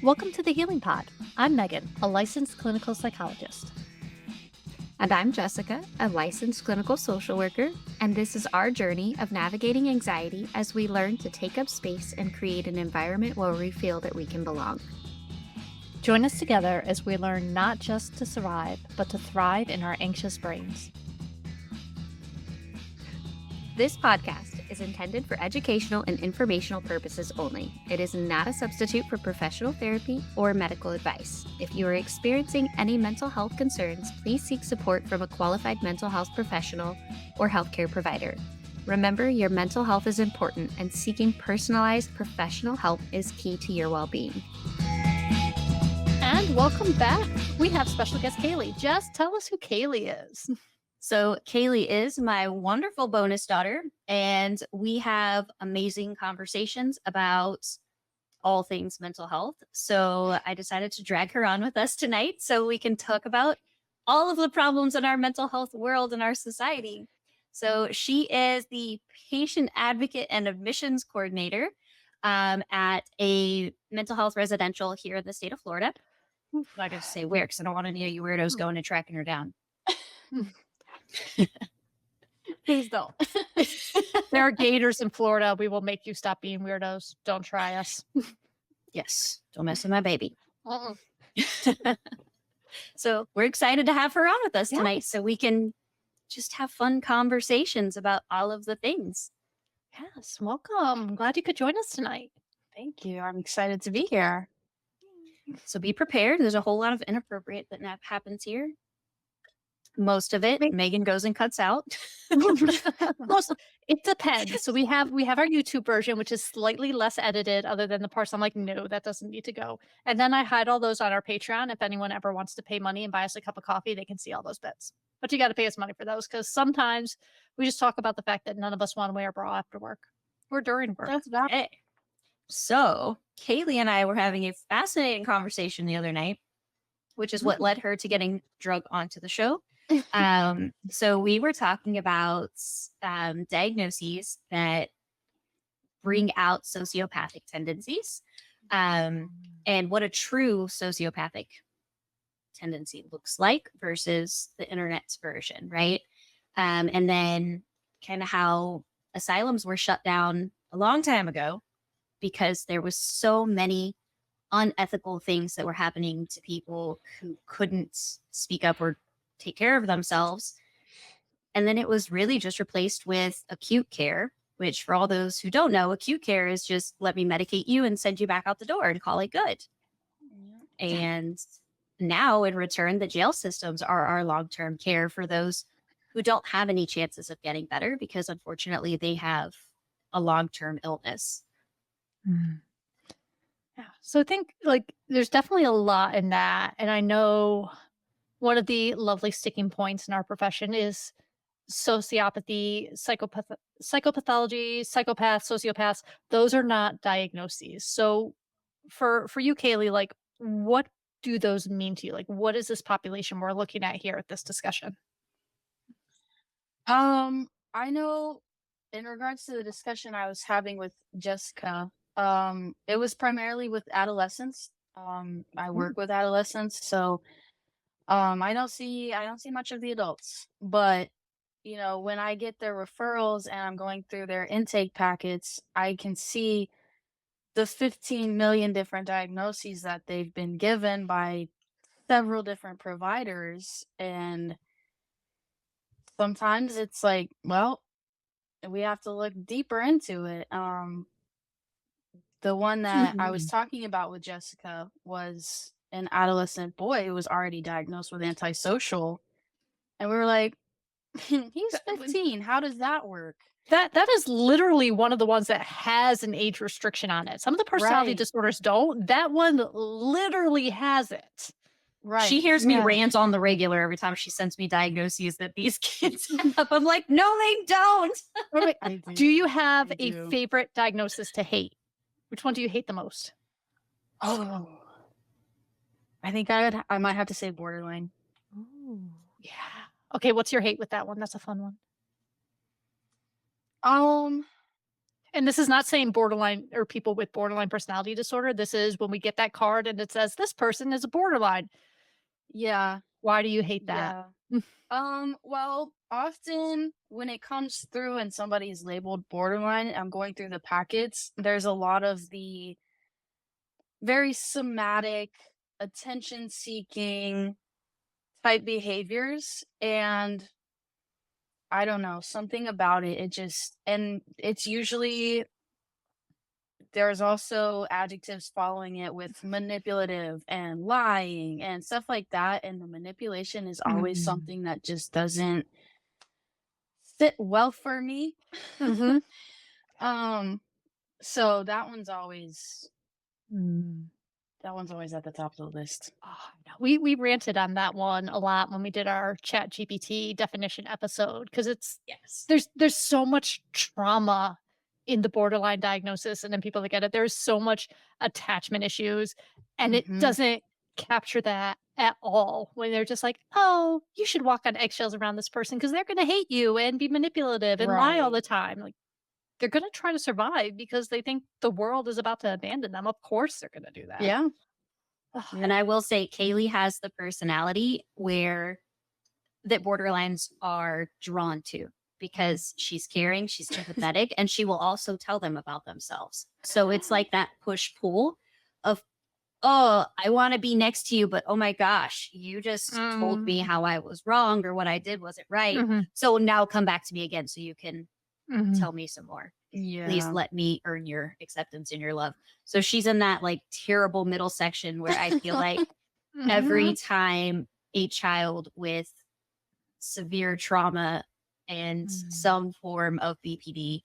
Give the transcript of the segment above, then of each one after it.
Welcome to the Healing Pod. I'm Megan, a licensed clinical psychologist. And I'm Jessica, a licensed clinical social worker, and this is our journey of navigating anxiety as we learn to take up space and create an environment where we feel that we can belong. Join us together as we learn not just to survive, but to thrive in our anxious brains. This podcast is intended for educational and informational purposes only. It is not a substitute for professional therapy or medical advice. If you are experiencing any mental health concerns, please seek support from a qualified mental health professional or healthcare provider. Remember, your mental health is important, and seeking personalized professional help is key to your well-being. And welcome back. We have special guest Kaley. Jess, tell us who Kaley is. So Kaley is my wonderful bonus daughter, and we have amazing conversations about all things mental health. So I decided to drag her on with us tonight so we can talk about all of the problems in our mental health world and our society. So she is the patient advocate and admissions coordinator at a mental health residential here in the state of Florida. I'm not going to say where because I don't want any of you weirdos going and tracking her down. Please don't. There are gators in Florida. We will make you stop being weirdos. Don't try us. Yes. Don't mess with my baby. So we're excited to have her on with us tonight so we can just have fun conversations about all of the things. Yes, welcome. I'm glad you could join us tonight. Thank you. I'm excited to be here. So be prepared. There's a whole lot of inappropriate that happens here. Most of it, Megan goes and cuts out. It depends. So we have our YouTube version, which is slightly less edited, other than the parts I'm like, no, that doesn't need to go. And then I hide all those on our Patreon. If anyone ever wants to pay money and buy us a cup of coffee, they can see all those bits. But you got to pay us money for those, because sometimes we just talk about the fact that none of us want to wear a bra after work or during work. That's about it. So Kaley and I were having a fascinating conversation the other night, which is what led her to getting drug onto the show. So we were talking about diagnoses that bring out sociopathic tendencies, and what a true sociopathic tendency looks like versus the internet's version, right? And then kind of how asylums were shut down a long time ago because there was so many unethical things that were happening to people who couldn't speak up or take care of themselves. And then it was really just replaced with acute care, which for all those who don't know, acute care is just let me medicate you and send you back out the door and call it good. And now in return, the jail systems are our long-term care for those who don't have any chances of getting better because unfortunately they have a long-term illness. Yeah. So I think there's definitely a lot in that. And I know one of the lovely sticking points in our profession is sociopathy, psychopathology, psychopaths, sociopaths. Those are not diagnoses. So for you, Kaley, what do those mean to you? What is this population we're looking at here at this discussion? I know in regards to the discussion I was having with Jessica, it was primarily with adolescents. I work with adolescents, so I don't see much of the adults, but when I get their referrals and I'm going through their intake packets, I can see the 15 million different diagnoses that they've been given by several different providers. And sometimes it's like, well, we have to look deeper into it. The one that I was talking about with Jessica was an adolescent boy who was already diagnosed with antisocial. And we were like, he's 15. How does that work? That is literally one of the ones that has an age restriction on it. Some of the personality disorders don't. That one literally has it. Right. She hears me rant on the regular every time she sends me diagnoses that these kids have. I'm like, no, they don't. Do you have a favorite diagnosis to hate? Which one do you hate the most? Oh, I think I might have to say borderline. Oh, yeah. Okay, what's your hate with that one? That's a fun one. And this is not saying borderline or people with borderline personality disorder. This is when we get that card and it says this person is a borderline. Yeah. Why do you hate that? Yeah. Well, often when it comes through and somebody's labeled borderline, I'm going through the packets, there's a lot of the very somatic, attention seeking type behaviors. And I don't know, something about it, and it's usually, there's also adjectives following it with manipulative and lying and stuff like that. And the manipulation is always Mm. something that just doesn't sit well for me. Mhm. Um, so Mm. that one's always at the top of the list. Oh, no. We ranted on that one a lot when we did our Chat GPT definition episode because Yes. there's so much trauma in the borderline diagnosis and then people that get it. There's so much attachment issues, and it Mhm. doesn't capture that at all when they're just like, "Oh, you should walk on eggshells around this person because they're going to hate you and be manipulative and lie all Right. the time." Like they're going to try to survive because they think the world is about to abandon them. Of course, they're going to do that. Yeah. Ugh. And I will say, Kaylee has the personality where that borderlines are drawn to because she's caring, she's empathetic, and she will also tell them about themselves. So it's like that push pull of, oh, I want to be next to you, but oh my gosh, you just told me Mm. how I was wrong or what I did wasn't right. Mhm. So now come back to me again so you can Mhm. tell me some more. Please Yeah. let me earn your acceptance and your love. So she's in that like terrible middle section where I feel like every Mhm. time a child with severe trauma and Mm. some form of BPD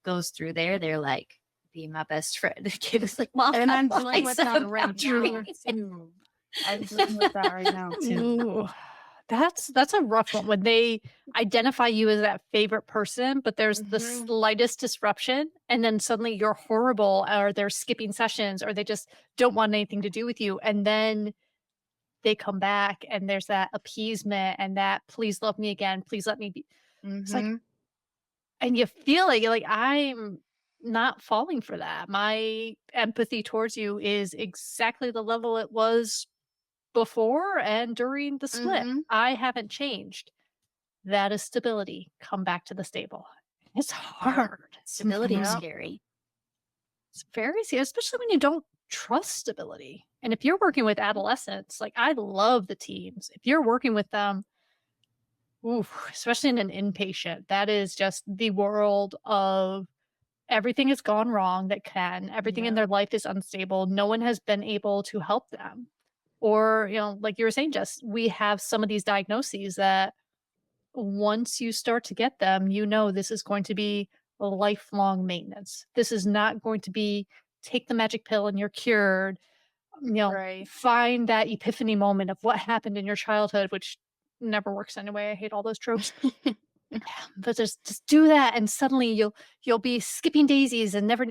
goes through there, they're like, be my best friend. The kid is like, Mom, And I'm I'm dealing with that right now True. too. I'm dealing with that right now too. Ooh, that's a rough one when they identify you as that favorite person, but there's the Mhm. slightest disruption, and then suddenly you're horrible, or they're skipping sessions, or they just don't want anything to do with you, and then they come back, and there's that appeasement and that please love me again, please let me be. It's like, Mhm. and you feel like you're like I'm not falling for that. My empathy towards you is exactly the level it was before and during the split. Mhm. I haven't changed. That is stability. Come back to the stable. It's hard. stability is Yeah. scary. It's very scary, especially when you don't trust stability. And if you're working with adolescents, like I love the teams. If you're working with them, oof, especially in an inpatient, that is just the world of everything has gone wrong that can, everything in Yeah. their life is unstable. No one has been able to help them. Or, like you were saying, just we have some of these diagnoses that once you start to get them, this is going to be a lifelong maintenance. This is not going to be take the magic pill and you're cured. Right. Find that epiphany moment of what happened in your childhood, which never works anyway. I hate all those tropes. But just do that and suddenly you'll be skipping daisies and never.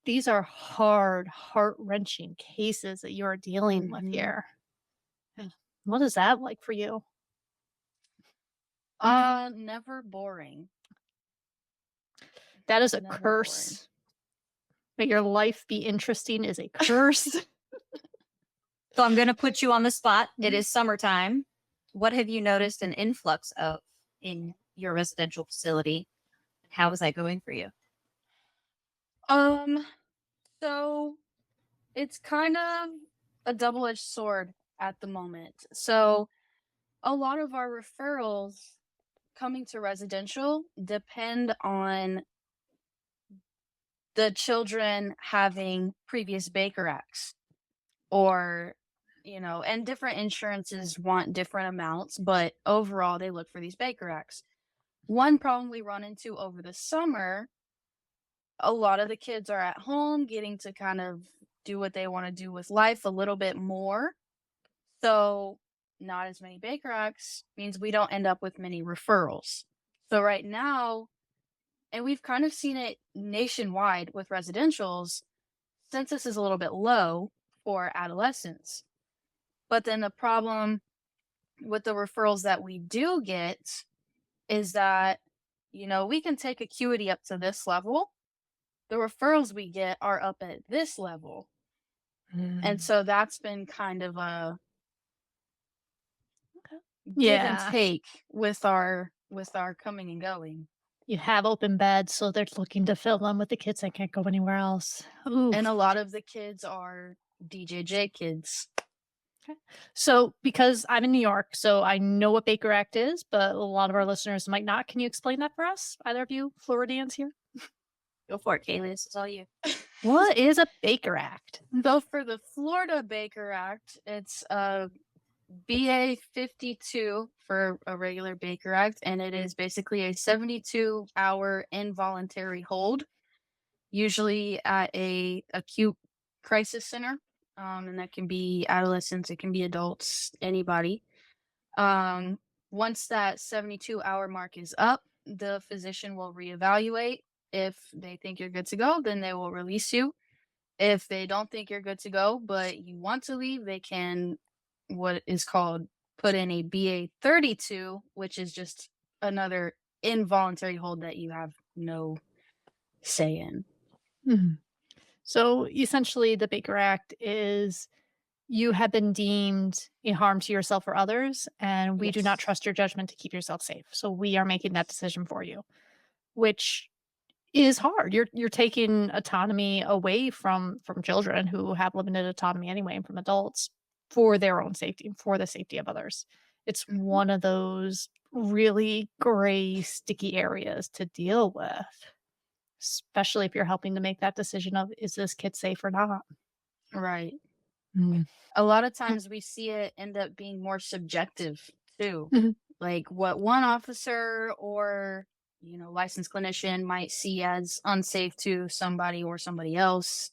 These are hard, heart-wrenching cases that you're dealing with Mhm. here. Yeah. What is that like for you? Never boring. That is a Never boring. curse. May your life be interesting is a curse. So I'm going to put you on the spot. It Mhm. is summertime. What have you noticed an influx of in your residential facility? How is that going for you? Um, so it's kind of a double-edged sword at the moment. So a lot of our referrals coming to residential depend on the children having previous Baker Acts or, and different insurances want different amounts, but overall they look for these Baker Acts. One problem we run into over the summer, a lot of the kids are at home getting to kind of do what they want to do with life a little bit more. So, not as many Baker Acts means we don't end up with many referrals. So, right now, and we've kind of seen it nationwide with residentials, census is a little bit low for adolescents. But then the problem with the referrals that we do get is that, we can take acuity up to this level, the referrals we get are up at this level. And so that's been kind of a Okay. give and Yeah. take with our coming and going. You have open beds, so they're looking to fill them with the kids that can't go anywhere else. And Oof. a lot of the kids are DJJ kids. Okay. So, because I'm in New York, so I know what Baker Act is, but a lot of our listeners might not. Can you explain that for us? Either of you Floridians here? Go for it, Kaley. This is all you. What is a Baker Act? So for the Florida Baker Act, it's BA 52 for a regular Baker Act, and it is basically a 72-hour involuntary hold, usually at a acute crisis center, and that can be adolescents, it can be adults, anybody. Once that 72-hour mark is up, the physician will reevaluate. If they think you're good to go, then they will release you. If they don't think you're good to go, but you want to leave, they can what is called put in a BA 32, which is just another involuntary hold that you have no say in. Mhm. So, essentially, the Baker Act is you have been deemed a harm to yourself or others, and we do not Yes. trust your judgment to keep yourself safe. So, we are making that decision for you, which is hard. You're taking autonomy away from children who have limited autonomy anyway, and from adults for their own safety and for the safety of others. It's Mhm. one of those really gray, sticky areas to deal with, especially if you're helping to make that decision of is this kid safe or not? Right. Mm. A lot of times we see it end up being more subjective too. Mhm. Like what one officer or licensed clinician might see as unsafe to somebody or somebody else,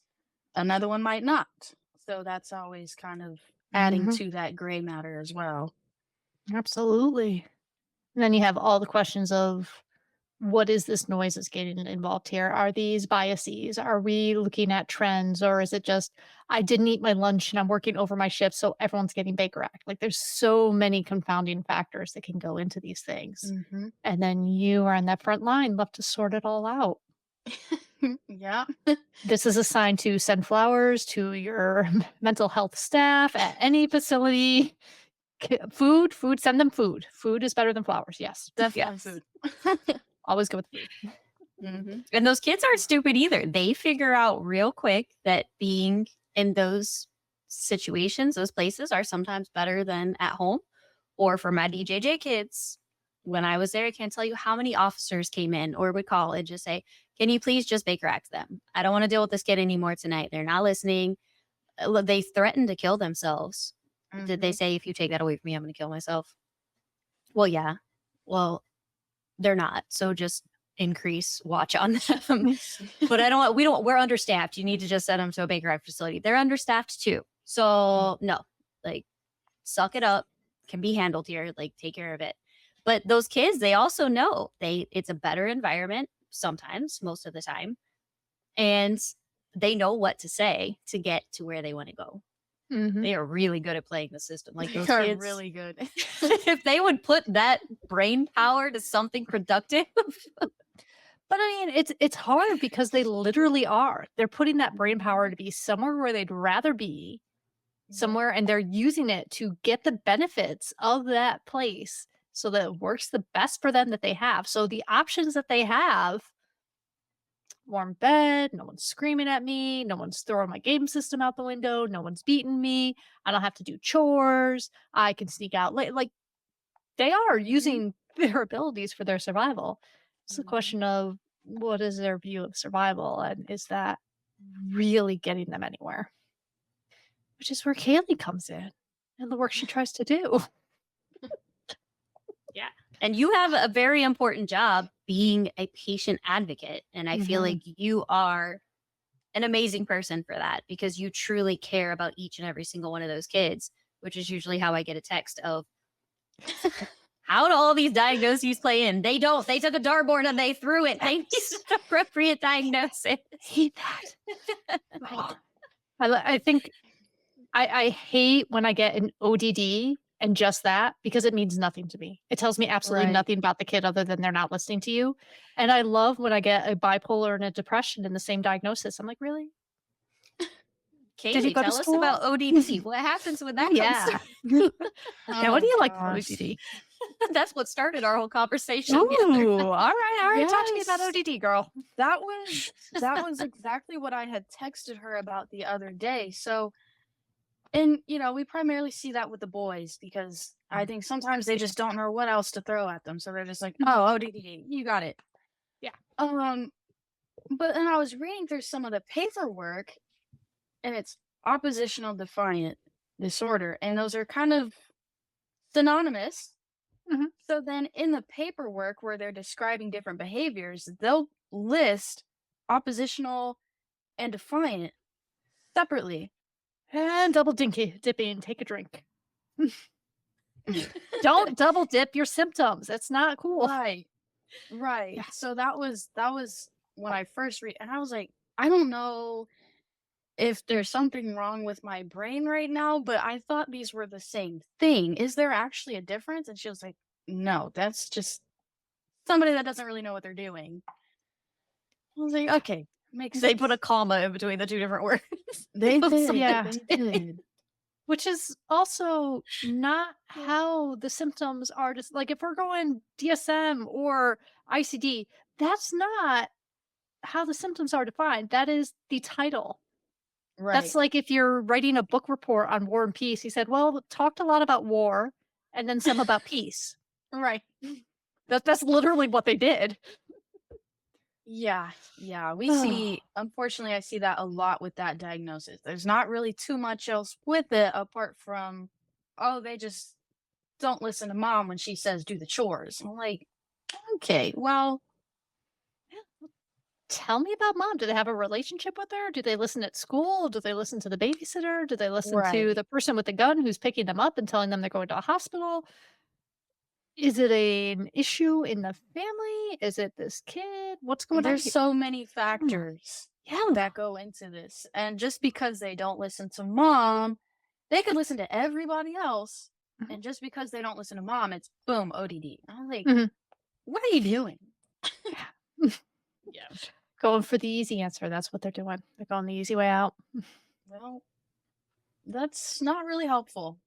another one might not. So that's always kind of adding Mhm. to that gray matter as well. Absolutely. And then you have all the questions of what is this noise that's getting involved here? Are these biases? Are we looking at trends? Or is it just, I didn't eat my lunch and I'm working over my shift, so everyone's getting Baker Act? Like there's so many confounding factors that can go into these things. Mm-hmm. And then you are on that front line left to sort it all out. Yeah. This is a sign to send flowers to your mental health staff at any facility. Food, send them food. Food is better than flowers. Yes. Definitely Yes. food. Always go with food. Mm-hmm. And those kids aren't stupid either. They figure out real quick that being in those situations, those places are sometimes better than at home. Or for my DJJ kids, when I was there, I can't tell you how many officers came in or would call and just say, can you please just Baker Act them? I don't want to deal with this kid anymore tonight. They're not listening. They threatened to kill themselves. Did they Mm-hmm. say, if you take that away from me, I'm going to kill myself? Well, yeah. Well, they're not. So just increase watch on them. But we're understaffed. You need to just send them to a Baker Act facility. They're understaffed too. So no, like suck it up, can be handled here, like take care of it. But those kids, they also know it's a better environment sometimes, most of the time. And they know what to say to get to where they want to go. Mhm. They are really good at playing the system. Like those They are kids, really good. if they would put that brain power to something productive. But I mean, it's hard because they literally are. They're putting that brain power to be somewhere where they'd rather be, somewhere, and they're using it to get the benefits of that place so that it works the best for them that they have. So the options that they have, warm bed, no one's screaming at me, no one's throwing my game system out the window, no one's beating me, I don't have to do chores, I can sneak out late. Like they are using their abilities for their survival. It's a Mhm. question of what is their view of survival and is that really getting them anywhere? Which is where Kaley comes in and the work she tries to do. Yeah. And you have a very important job being a patient advocate. And I feel Mhm. like you are an amazing person for that because you truly care about each and every single one of those kids, which is usually how I get a text of, how do all these diagnoses play in? They don't. They took a dartboard and they threw it. They need an appropriate diagnosis. Hate that. Oh. I think I hate when I get an ODD and just that, because it means nothing to me. It tells me absolutely Right. nothing about the kid other than they're not listening to you. And I love when I get a bipolar and a depression in the same diagnosis. I'm like, really? Did you Kaylee, go to tell us school? about ODD. What happens when that comes Yeah. through? Yeah, what do you like about gosh. OCD? That's what started our whole conversation. Ooh, all right. Talk to me about Yes. ODD, girl. That was exactly what I had texted her about the other day. So, and we primarily see that with the boys because I think sometimes they just don't know what else to throw at them. So they're just like, "Oh, ODD, you got it." Yeah. But then I was reading through some of the paperwork, and it's oppositional defiant disorder, and those are kind of synonymous. Mhm. So then in the paperwork where they're describing different behaviors, they'll list oppositional and defiant separately. And double dipping, take a drink. Don't double dip your symptoms. That's not cool. Right. Right. Yeah. So that was when I first read, and I was like, I don't know if there's something wrong with my brain right now, but I thought these were the same thing. Is there actually a difference? And she was like, no, that's just somebody that doesn't really know what they're doing. I was like, okay, makes They sense. put a comma in between the two different words. They did. Yeah. They did. Which is also not how the symptoms are. Just like if we're going DSM or ICD, that's not how the symptoms are defined. That is the title. Right. That's like if you're writing a book report on War and Peace. He said, well, talked a lot about war and then some about peace. right. That's literally what they did. Yeah, we see, unfortunately, I see that a lot with that diagnosis. There's not really too much else with it apart from, oh, they just don't listen to mom when she says do the chores. I'm like, okay, well, Tell me about mom. Do they have a relationship with her? Do they listen at school? Do they listen to the babysitter? Do they listen to Right. the person with the gun who's picking them up and telling them they're going to a hospital? Is it an issue in the family? Is it this kid? What's going on there's here? so many factors Yeah. that go into this. And just because they don't listen to mom, they could listen to everybody else. Mhm. And just because they don't listen to mom, it's boom, ODD. I'm like, Mhm. what are you doing? Yeah. Going for the easy answer. That's what they're doing. They're going the easy way out. Well, that's not really helpful.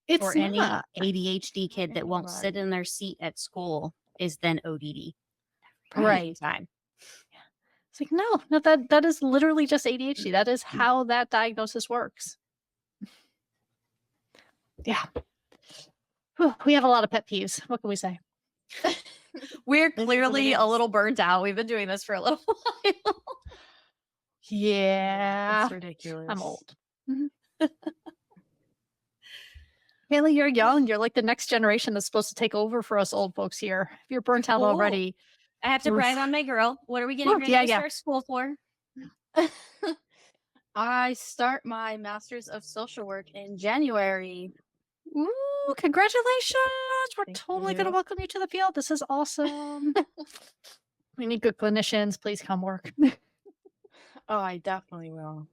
It's Or any not. ADHD kid that won't sit Anybody. in their seat at school is then ODD. Right. Time. It's like, no, that is literally just ADHD. That is how that diagnosis works. Yeah. Whew, we have a lot of pet peeves. What can we say? We're This is clearly what it a is. little burnt out. We've been doing this for a little while. Yeah. It's ridiculous. I'm old. Haley, you're young. You're like the next generation that's supposed to take over for us old folks here. If you're burnt out Cool. already, I have to Oof. brag on my girl. What are we getting Oof, ready yeah, to yeah. start school for? I start my master's of social work in January. Ooh, congratulations. We're Thank totally going to you. welcome you to the field. This is awesome. We need good clinicians. Please come work. Oh, I definitely will.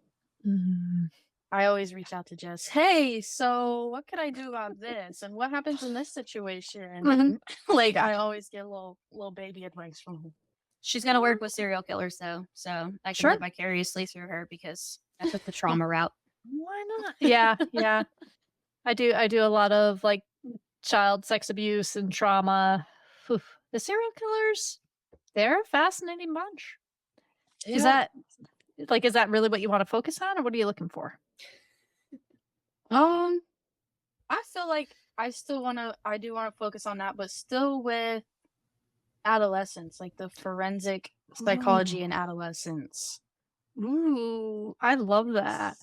Mm. I always reach out to Jess. Hey, so what could I do about this? And what happens in this situation? Mhm. Like I always get a little baby advice from her. She's gonna work with serial killers though, so I can Sure. live vicariously through her because I took the trauma route. Why not? Yeah. I do a lot of like child sex abuse and trauma. Oof. The serial killers, they're a fascinating bunch. Is that really what you want to focus on, or what are you looking for? I feel like I do want to focus on that, but still with adolescence, like the forensic psychology in adolescence. Ooh, I love that.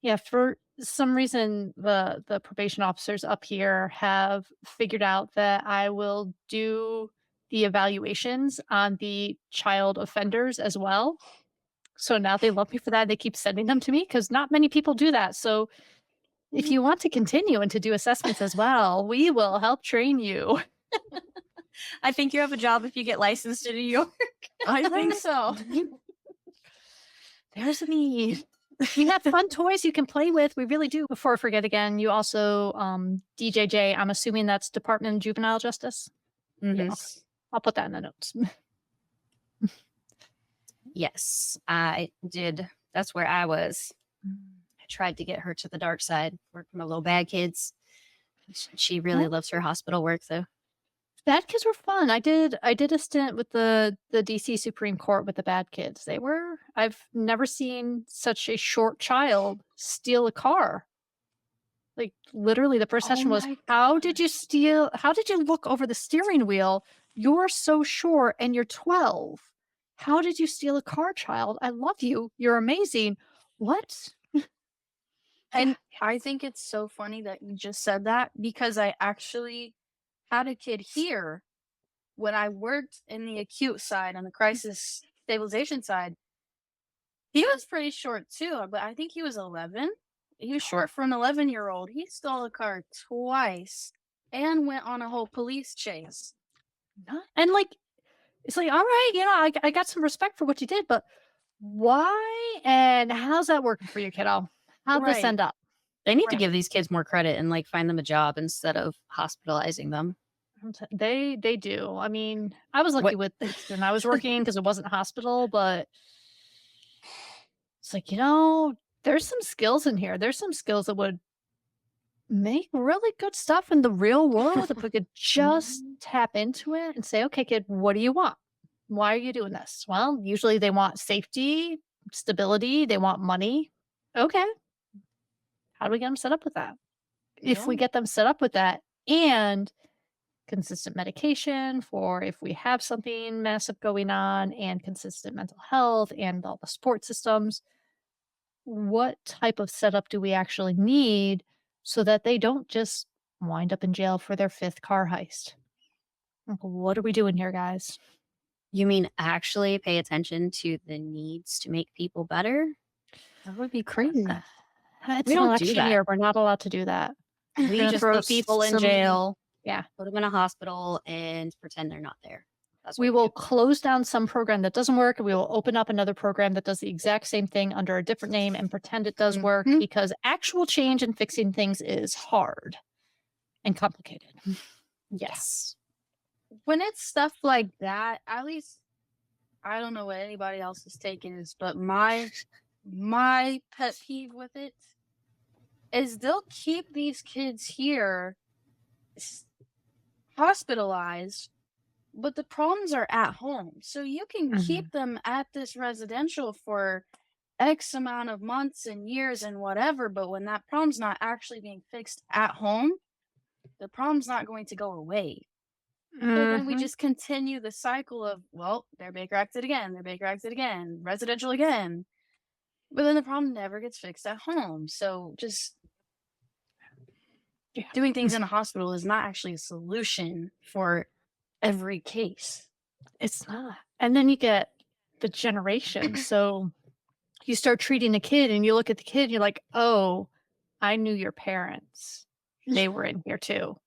Yeah, for some reason, the probation officers up here have figured out that I will do the evaluations on the child offenders as well. So now they love me for that. They keep sending them to me because not many people do that. So if you want to continue and to do assessments as well, we will help train you. I think you have a job if you get licensed in New York. I think so. There's a need. We have fun toys you can play with. We really do. Before I forget again, you also DJJ. I'm assuming that's Department of Juvenile Justice. Yeah, Yes. I'll put that in the notes. Yes, I did. That's where I was. I tried to get her to the dark side, work with my little bad kids. She really loves her hospital work, though. Bad kids were fun. I did a stint with the DC Supreme Court with the bad kids. I've never seen such a short child steal a car. Like literally the first Oh session was, my how did you look over the steering wheel? You're so short and you're 12. How did you steal a car, child? I love you. You're amazing. What? And I think it's so funny that you just said that because I actually had a kid here when I worked in the acute side on the crisis stabilization side. He was pretty short too, but I think he was 11. He was short for an 11-year-old. He stole a car twice and went on a whole police chase. And like, it's like, all right, I got some respect for what you did, but why and how's that working for you, kiddo? How'd this Right. end up? They need to Right. give these kids more credit and like find them a job instead of hospitalizing them. They do. I mean, I was lucky with when I was working because it wasn't a hospital, but it's like, there's some skills in here. There's some skills that would make really good stuff in the real world if we could just tap into it and say, okay, kid, what do you want? Why are you doing this? Well, usually they want safety, stability, they want money. Okay. How do we get them set up with that? If we Yeah. get them set up with that and consistent medication for if we have something massive going on and consistent mental health and all the support systems, what type of setup do we actually need so that they don't just wind up in jail for their fifth car heist? Like, what are we doing here, guys? You mean actually pay attention to the needs to make people better? That would be crazy. It's We an don't do election that. year. We're not allowed to do that. We Gonna just throw put people in some- jail, Yeah. put them in a hospital, and pretend they're not there. That's what We will do. close down some program that doesn't work, and we will open up another program that does the exact same thing under a different name and pretend it does work Mhm. because actual change and fixing things is hard and complicated. Yes. When it's stuff like that, at least I don't know what anybody else's take is, but my pet peeve with it is they'll keep these kids here hospitalized, but the problems are at home. So you can keep them at this residential for X amount of months and years and whatever, but when that problem's not actually being fixed at home, the problem's not going to go away. So then we just continue the cycle of, well, they're Baker acted again, they're Baker acted again, residential again. But then the problem never gets fixed at home. So just Yeah. doing things in a hospital is not actually a solution for every case. It's not. And then you get the generation. So you start treating a kid and you look at the kid and you're like, oh, I knew your parents. They were in here too.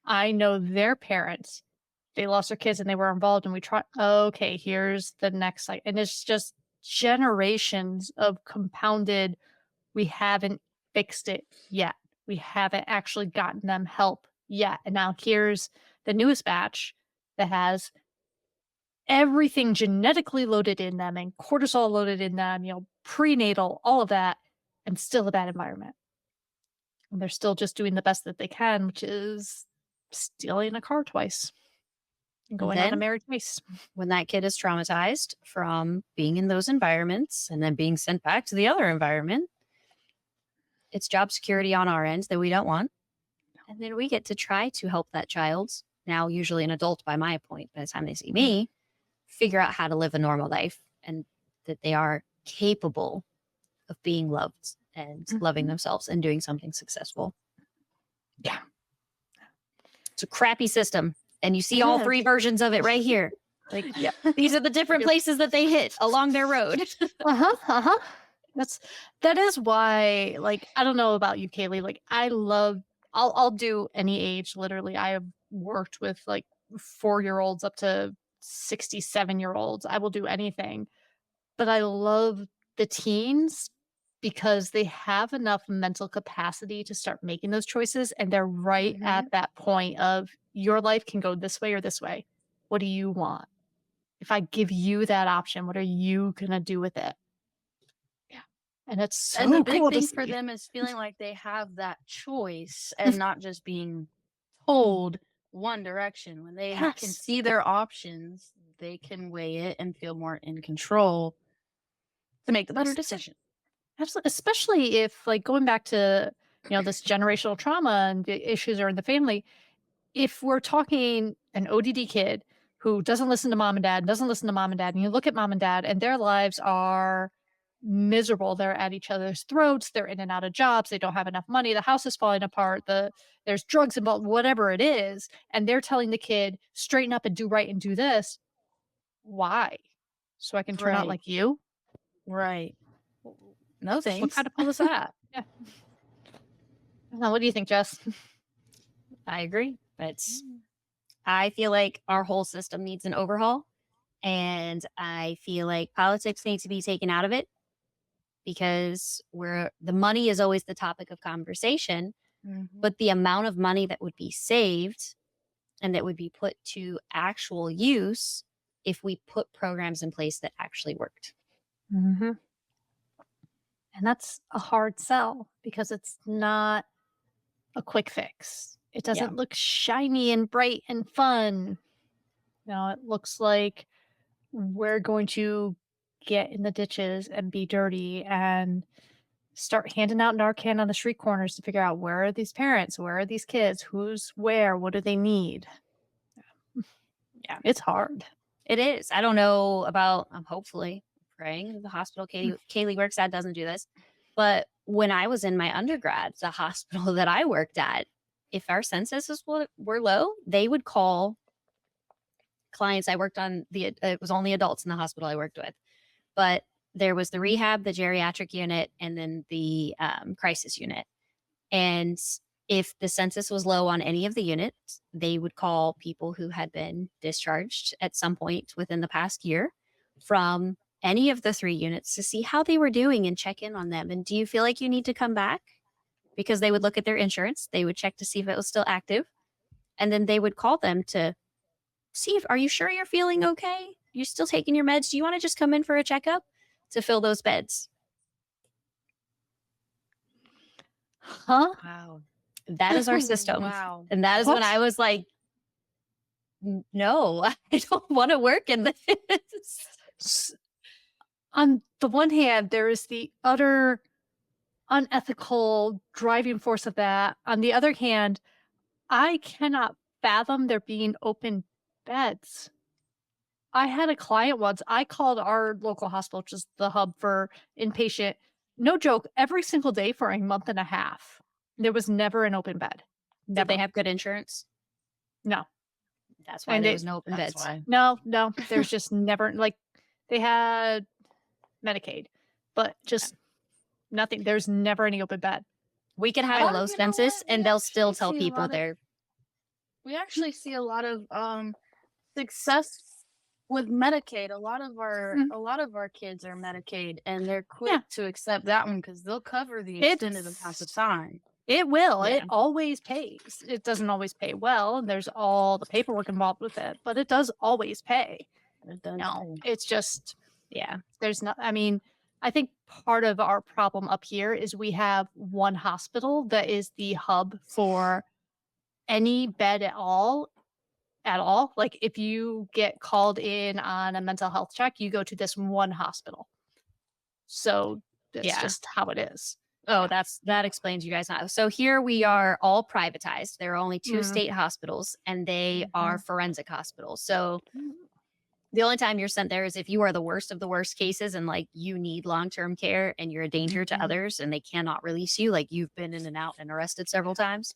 I know their parents. They lost their kids and they were involved and we tried. Okay, here's the next site. And it's just generations of compounded, we haven't fixed it yet. We haven't actually gotten them help yet. And now here's the newest batch that has everything genetically loaded in them and cortisol loaded in them, prenatal, all of that, and still a bad environment. And they're still just doing the best that they can, which is stealing a car twice and going on a then- marriage race. When that kid is traumatized from being in those environments and then being sent back to the other environment, it's job security on our end that we don't want. And then we get to try to help that child, now usually an adult by my point, by the time they see me, figure out how to live a normal life and that they are capable of being loved and loving themselves and doing something successful. Yeah. It's a crappy system. And you see all three versions of it right here. Like, these are the different places that they hit along their road. That is why, like, I don't know about you, Kaley. Like, I'll do any age. Literally, I have worked with like 4-year-olds up to 67-year-olds. I will do anything. But I love the teens because they have enough mental capacity to start making those choices, and they're right at that point of your life can go this way or this way. What do you want? If I give you that option, what are you gonna do with it? Yeah. And it's And the so big cool to thing for see. them is feeling like they have that choice and not just being told one direction. When they can Yes. see their options, they can weigh it and feel more in control to make the better Es- decision. Absolutely. Especially if, like, going back to, this generational trauma and the issues are in the family, if we're talking an ODD kid who doesn't listen to mom and dad, doesn't listen to mom and dad, and you look at mom and dad and their lives are miserable. They're at each other's throats. They're in and out of jobs. They don't have enough money. The house is falling apart. There's drugs involved, whatever it is. And they're telling the kid, straighten up and do right and do this. Why? So I can turn out Right. like you? Right. No What thanks. kind of pull is that? Yeah. Now, what do you think, Jess? I agree. I feel like our whole system needs an overhaul. And I feel like politics needs to be taken out of it because the money is always the topic of conversation, but the amount of money that would be saved and that would be put to actual use if we put programs in place that actually worked. Mm-hmm. And that's a hard sell because it's not a quick fix. It doesn't look shiny and bright and fun. It looks like we're going to get in the ditches and be dirty and start handing out Narcan on the street corners to figure out where are these parents, where are these kids, who's where, what do they need? Yeah. It's hard. It is. I don't know about, I'm hopefully praying the hospital Kaley works at doesn't do this. But when I was in my undergrad, the hospital that I worked at, if our censuses were low, they would call clients. I worked on it was only adults in the hospital I worked with, but there was the rehab, the geriatric unit, and then the crisis unit. And if the census was low on any of the units, they would call people who had been discharged at some point within the past year from any of the 3 units to see how they were doing and check in on them. And do you feel like you need to come back? Because they would look at their insurance, they would check to see if it was still active, and then they would call them to see are you sure you're feeling okay? You're still taking your meds? Do you want to just come in for a checkup to fill those beds? Huh? Wow. That is our system. Wow. And that is when I was like, no, I don't want to work in this. On the one hand, there is the utter unethical driving force of that. On the other hand, I cannot fathom there being open beds. I had a client once. I called our local hospital, which is the hub for inpatient. No joke, every single day for a month and a half. There was never an open bed. Did they have good insurance? No. That's why there was no open That's beds. why. No, there's just never, like, they had Medicaid, but just nothing. There's never any open bed. We could have Well, a low you know census what? and We they'll still actually tell see a people lot of- they're We actually see a lot of success with Medicaid. A lot of our kids are Medicaid, and they're quick to accept that one because they'll cover the extended amount of time. It will. Yeah. It always pays. It doesn't always pay well, and there's all the paperwork involved with it, but it does always pay. It does No, pay. it's just, yeah. there's not, I mean, I think part of our problem up here is we have one hospital that is the hub for any bed at all. Like, if you get called in on a mental health check, you go to this one hospital. So that's just how it is. Oh, that explains you guys now. So here we are all privatized. There are only 2 Mhm. state hospitals and they are forensic hospitals. So the only time you're sent there is if you are the worst of the worst cases and like you need long-term care and you're a danger to others and they cannot release you, like you've been in and out and arrested several times.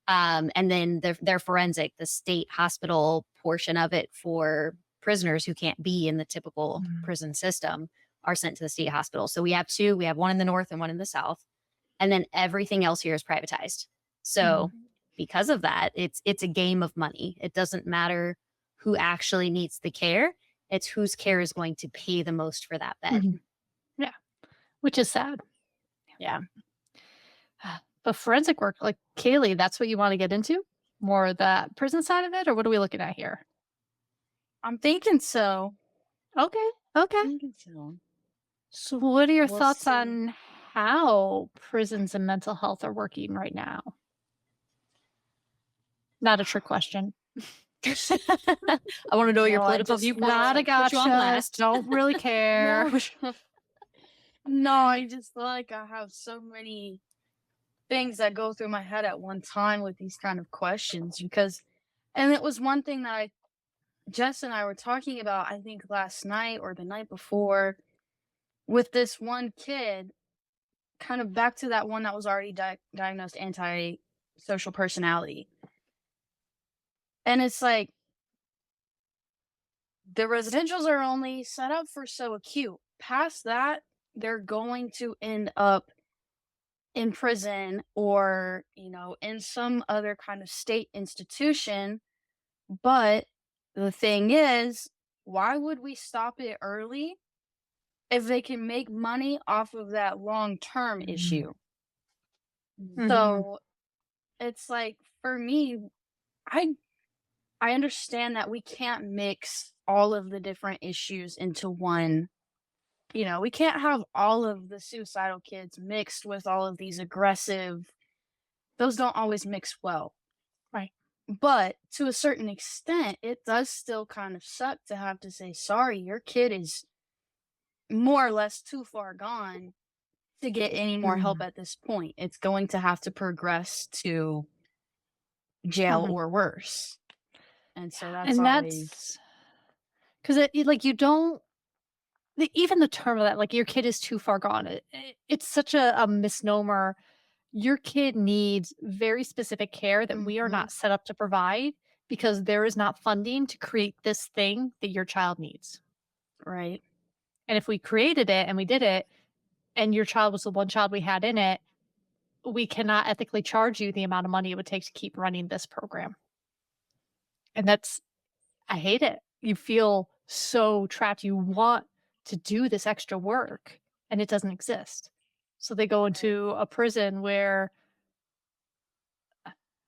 And then they're forensic, the state hospital portion of it for prisoners who can't be in the typical prison system are sent to the state hospital. So we have 2, we have one in the north and one in the south. And then everything else here is privatized. So because of that, it's a game of money. It doesn't matter who actually needs the care. It's whose care is going to pay the most for that bed. Yeah, which is sad. Yeah. But forensic work, like Kaley, that's what you want to get into? More the prison side of it, or what are we looking at here? I'm thinking so. Okay. Okay. Thinking so. So what are your We'll thoughts see. on how prisons and mental health are working right now? Not a trick question. I want to know your No, I political just viewpoint. Not a like Put you on gotcha. blast. Don't really care. no. No, I just feel like I have so many things that go through my head at one time with these kind of questions because, and it was one thing that Jess and I were talking about, I think last night or the night before, with this one kid, kind of back to that one that was already diagnosed antisocial personality. And it's like, the residentials are only set up for so acute. Past that, they're going to end up in prison or, in some other kind of state institution. But the thing is, why would we stop it early if they can make money off of that long-term issue? Mhm. So it's like, for me, I I understand that we can't mix all of the different issues into one. We can't have all of the suicidal kids mixed with all of these aggressive. Those don't always mix well. Right. But to a certain extent, it does still kind of suck to have to say, sorry, your kid is more or less too far gone to get any more help at this point. It's going to have to progress to jail Mhm. or worse. And so that's And always. that's because like you don't even the term of that, like your kid is too far gone. It's such a misnomer. Your kid needs very specific care that we are Mhm. not set up to provide because there is not funding to create this thing that your child needs. Right. And if we created it and we did it, and your child was the one child we had in it, we cannot ethically charge you the amount of money it would take to keep running this program. And I hate it. You feel so trapped. You want to do this extra work and it doesn't exist. So they go into a prison where,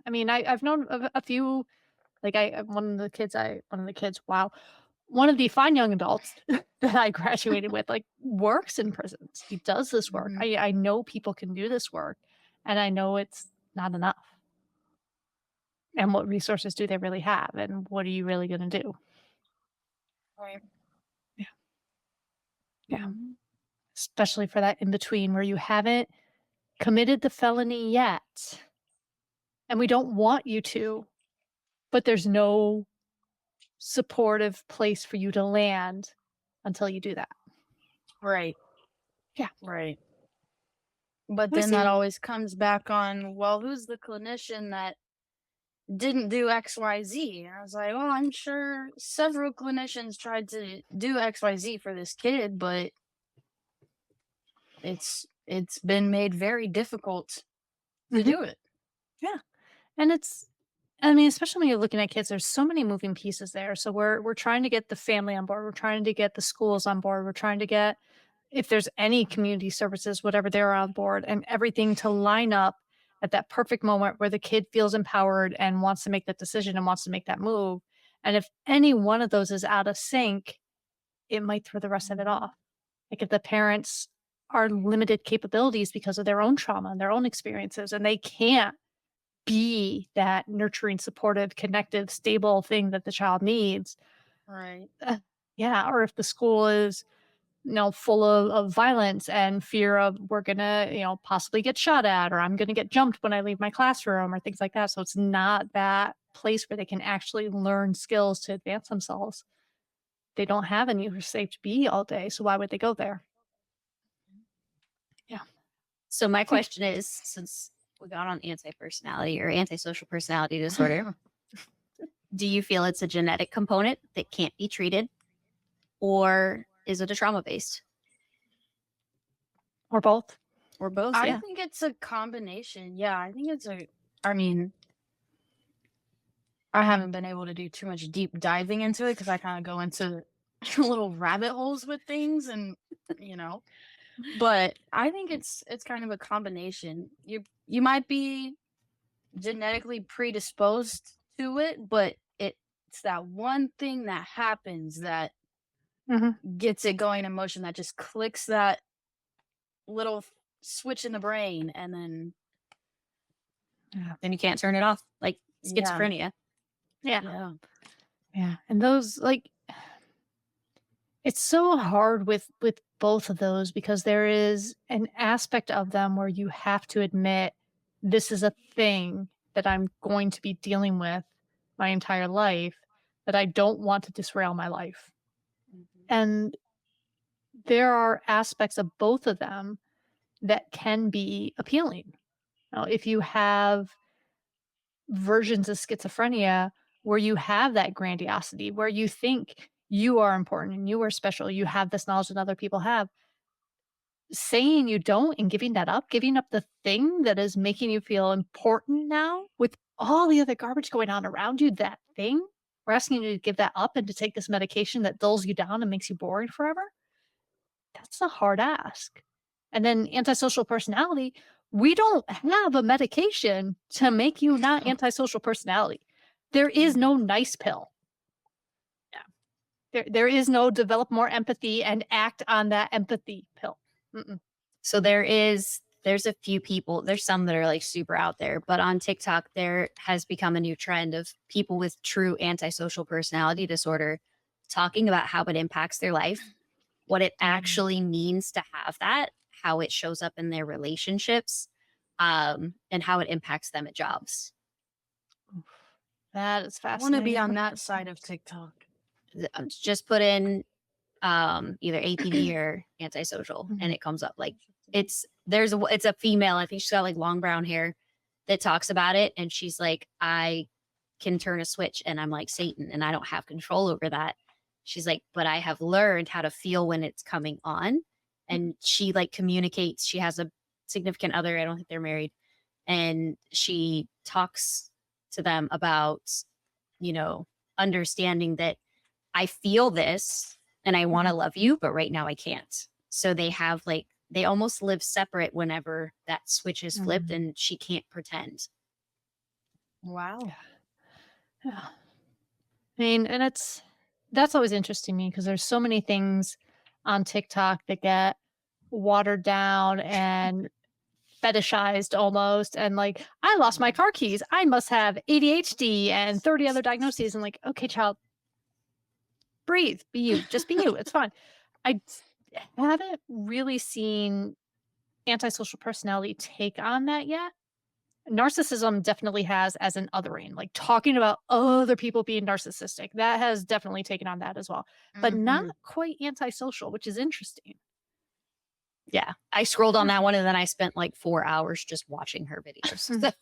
I mean, I've known a few, like one of the kids, wow, one of the fine young adults that I graduated with, like, works in prisons. He does this work. Mhm. I know people can do this work, and I know it's not enough. And what resources do they really have? And what are you really going to do? Right. Yeah. Yeah. Mhm. Especially for that in between where you haven't committed the felony yet. And we don't want you to, but there's no supportive place for you to land until you do that. Right. Yeah. Right. But We then that see. always comes back on, well, who's the clinician that didn't do XYZ? And I was like, well, I'm sure several clinicians tried to do XYZ for this kid, but it's been made very difficult to Mhm. do it. Yeah. And I mean, especially when you're looking at kids, there's so many moving pieces there. So we're trying to get the family on board. We're trying to get the schools on board. We're trying to get, if there's any community services, whatever, they're on board, and everything to line up at that perfect moment where the kid feels empowered and wants to make that decision and wants to make that move. And if any one of those is out of sync, it might throw the rest of it off. Like if the parents are limited capabilities because of their own trauma and their own experiences, and they can't be that nurturing, supportive, connective, stable thing that the child needs. Right. Yeah. Or if the school is, full of violence and fear of we're gonna, possibly get shot at, or I'm gonna get jumped when I leave my classroom, or things like that. So it's not that place where they can actually learn skills to advance themselves. They don't have anywhere safe to be all day. So why would they go there? Yeah. So my question is, since we got on anti-personality or antisocial personality disorder, do you feel it's a genetic component that can't be treated, or is it a trauma-based, Or both. or both? I Yeah. think it's a combination. Yeah, I think I mean, I haven't been able to do too much deep diving into it because I kind of go into little rabbit holes with things and, you know. But I think it's kind of a combination. You might be genetically predisposed to it, but it's that one thing that happens that Mhm. gets it going in motion, that just clicks that little switch in the brain, and then Yeah. Then you can't turn it off, like yeah, schizophrenia. Yeah. yeah. Yeah. And those, like, it's so hard with both of those because there is an aspect of them where you have to admit this is a thing that I'm going to be dealing with my entire life, that I don't want to disrail my life. Mhm. And there are aspects of both of them that can be appealing. Now, if you have versions of schizophrenia where you have that grandiosity, where you think you are important and you are special, you have this knowledge that other people have, saying you don't and giving up the thing that is making you feel important now with all the other garbage going on around you, that thing, we're asking you to give that up and to take this medication that dulls you down and makes you boring forever. That's a hard ask. And then antisocial personality, we don't have a medication to make you not antisocial personality. There is no nice pill. Yeah. There is no develop more empathy and act on that empathy pill. Mm-mm. So there's a few people, there's some that are like super out there, but on TikTok there has become a new trend of people with true antisocial personality disorder talking about how it impacts their life, what it actually means to have that, how it shows up in their relationships, and how it impacts them at jobs. That is I want to be fascinating. on that side of TikTok. Just put in either APD or antisocial and it comes up. Like it's a female, I think she's got like long brown hair, that talks about it, and she's like, I can turn a switch and I'm like Satan and I don't have control over that. She's like, but I have learned how to feel when it's coming on. And she like communicates, she has a significant other, I don't think they're married, and she talks to them about, you know, understanding that I feel this and I want to love you, but right now I can't. So they have like, they almost live separate whenever that switch is flipped and she can't pretend. Wow. Yeah. I mean, and that's always interesting to me because there's so many things on TikTok that get watered down and fetishized almost. And like, I lost my car keys. I must have ADHD and 30 other diagnoses. And like, okay, child, breathe, be you, just be you. It's fine. I haven't really seen antisocial personality take on that yet. Narcissism definitely has as an othering, like talking about other people being narcissistic. That has definitely taken on that as well, but not Mhm. quite antisocial, which is interesting. Yeah. I scrolled on that one and then I spent like 4 hours just watching her videos.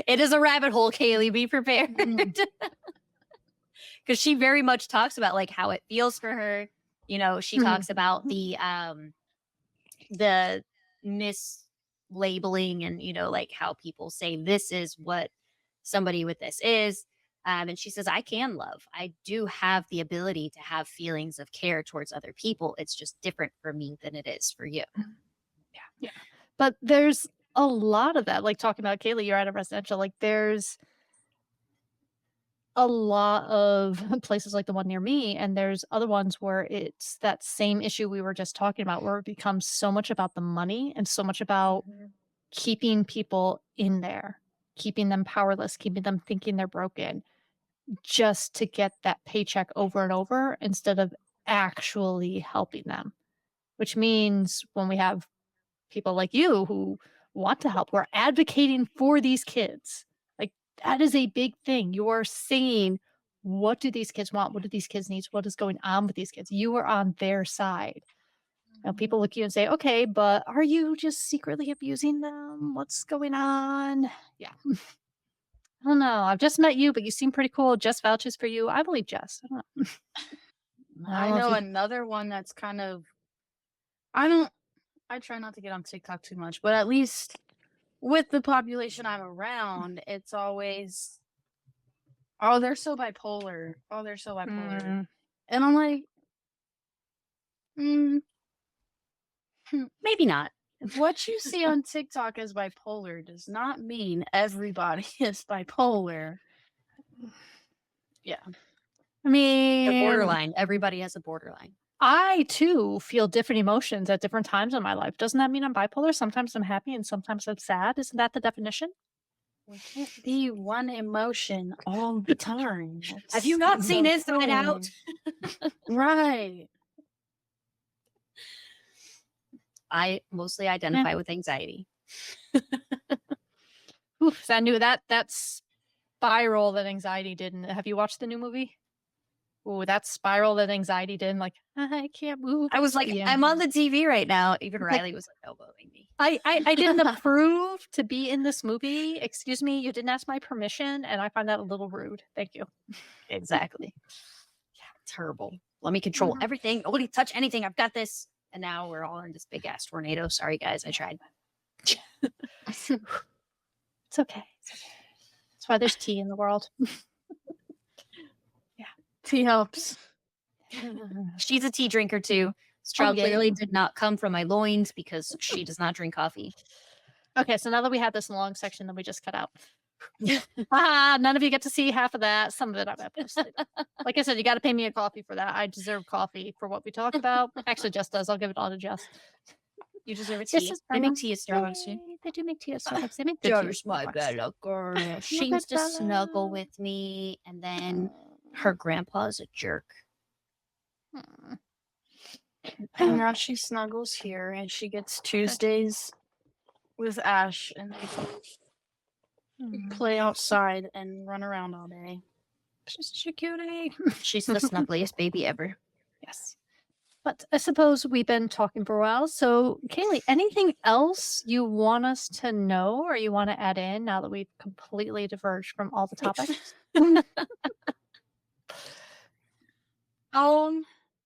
It is a rabbit hole, Kaley. Be prepared. Because she very much talks about like how it feels for her. You know, she talks about the mislabeling and, you know, like how people say this is what somebody with this is. And she says, I can love. I do have the ability to have feelings of care towards other people. It's just different for me than it is for you. Yeah. But there's a lot of that, like talking about Kaylee, you're at a residential, like there's a lot of places like the one near me, and there's other ones where it's that same issue we were just talking about, where it becomes so much about the money and so much about keeping people in there, keeping them powerless, keeping them thinking they're broken, just to get that paycheck over and over instead of actually helping them. Which means when we have people like you who want to help, who are advocating for these kids, like that is a big thing. You are saying, what do these kids want? What do these kids need? What is going on with these kids? You are on their side. Now people look at you and say, okay, but are you just secretly abusing them? What's going on? Yeah. I don't know. I've just met you, but you seem pretty cool. Jess vouches for you. I believe Jess. I don't know. I I don't know if know you. another one that's kind of I don't I try not to get on TikTok too much, but at least with the population I'm around, it's always, oh, they're so bipolar. Oh, they're so bipolar. Mm, And I'm like, mm, Maybe not. What you see on TikTok as bipolar does not mean everybody is bipolar. Yeah. I They're mean, borderline. Everybody has a borderline. I too feel different emotions at different times in my life. Doesn't that mean I'm bipolar? Sometimes I'm happy and sometimes I'm sad. Isn't that the definition? We can't be one emotion all the time. Have you not seen Inside Out? Right. I mostly identify with anxiety. Oof, that spiral that anxiety did. And have you watched the new movie? Oh, that spiral that anxiety did. Like, I can't move. I was like, Yeah. I'm on the TV right now. Even Riley was like elbowing me. I didn't approve to be in this movie. Excuse me, you didn't ask my permission, and I find that a little rude. Thank you. Exactly. Yeah, terrible. Let me control Mhm. everything. Nobody touch anything. I've got this. And now we're all in this big ass tornado. Sorry, guys. I tried. It's okay. It's okay. That's why there's tea in the world. Tea helps. She's a tea drinker too. Straw yeah. clearly did not come from my loins because she does not drink coffee. Okay, so now that we had this long section that we just cut out. None of you get to see half of that. Some of it I posted. Like I said, you got to pay me a coffee for that. I deserve coffee for what we talk about. Actually, Jess does. I'll give it all to Jess. You deserve a This tea. is They make tea at Starbucks too. Yay, they do make tea at Starbucks. They make good tea at There's my Starbucks. bella girl. She My used to Bella. snuggle with me, and then her grandpa's a jerk. Hmm. And now she snuggles here, and she gets Tuesdays with Ash, and they play outside and run around all day. She's such a cutie. She's the snuggliest baby ever. Yes. But I suppose we've been talking for a while. So, Kaley, anything else you want us to know or you want to add in now that we've completely diverged from all the topics?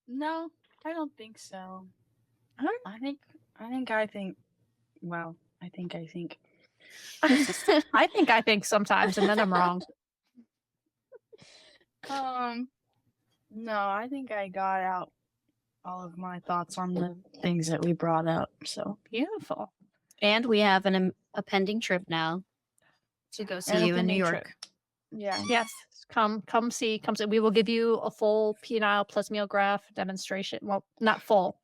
No, I don't think so. Alright. I think. Well, I think. I think sometimes, and then I'm wrong. No, I think I got out all of my thoughts on the things that we brought up. So Beautiful. And we have a pending trip now to go see And a you in New pending York. trip. Yeah. Yes. Come see. We will give you a full penile plethysmograph demonstration. Well, not full.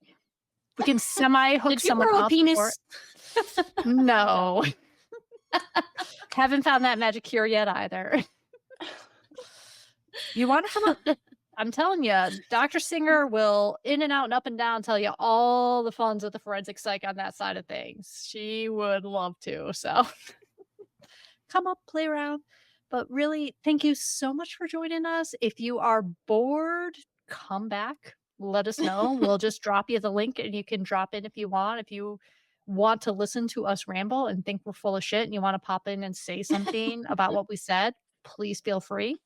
We can semi-hook Did you someone grow a up for penis? it. No. Haven't found that magic cure yet either. You want to come up? I'm telling you, Dr. Singer will in and out and up and down tell you all the funs of the forensic psych on that side of things. She would love to. So come up, play around. But really, thank you so much for joining us. If you are bored, come back. Let us know. We'll just drop you the link and you can drop in if you want. If you want to listen to us ramble and think we're full of shit and you want to pop in and say something about what we said, please feel free.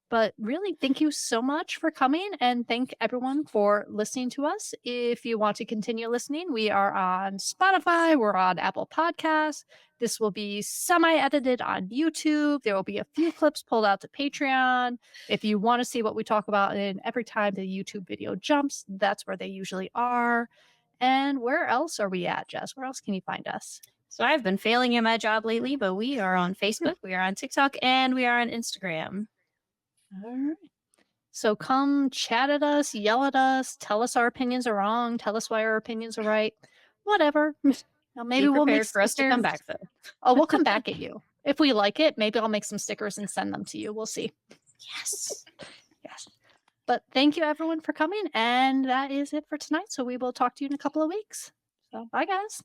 But really, thank you so much for coming and thank everyone for listening to us. If you want to continue listening, we are on Spotify, we're on Apple Podcasts. This will be semi-edited on YouTube. There will be a few clips pulled out to Patreon. If you want to see what we talk about in every time the YouTube video jumps, that's where they usually are. And where else are we at, Jess? Where else can you find us? So I've been failing in my job lately, but we are on Facebook, we are on TikTok, and we are on Instagram. All right. So come chat at us, yell at us, tell us our opinions are wrong, tell us why our opinions are right, whatever. Now, maybe Be we'll make prepared for us to come stickers. back, though. Oh, we'll come back at you. If we like it, maybe I'll make some stickers and send them to you. We'll see. Yes. Yes. But thank you everyone for coming. And that is it for tonight. So we will talk to you in a couple of weeks. So bye guys.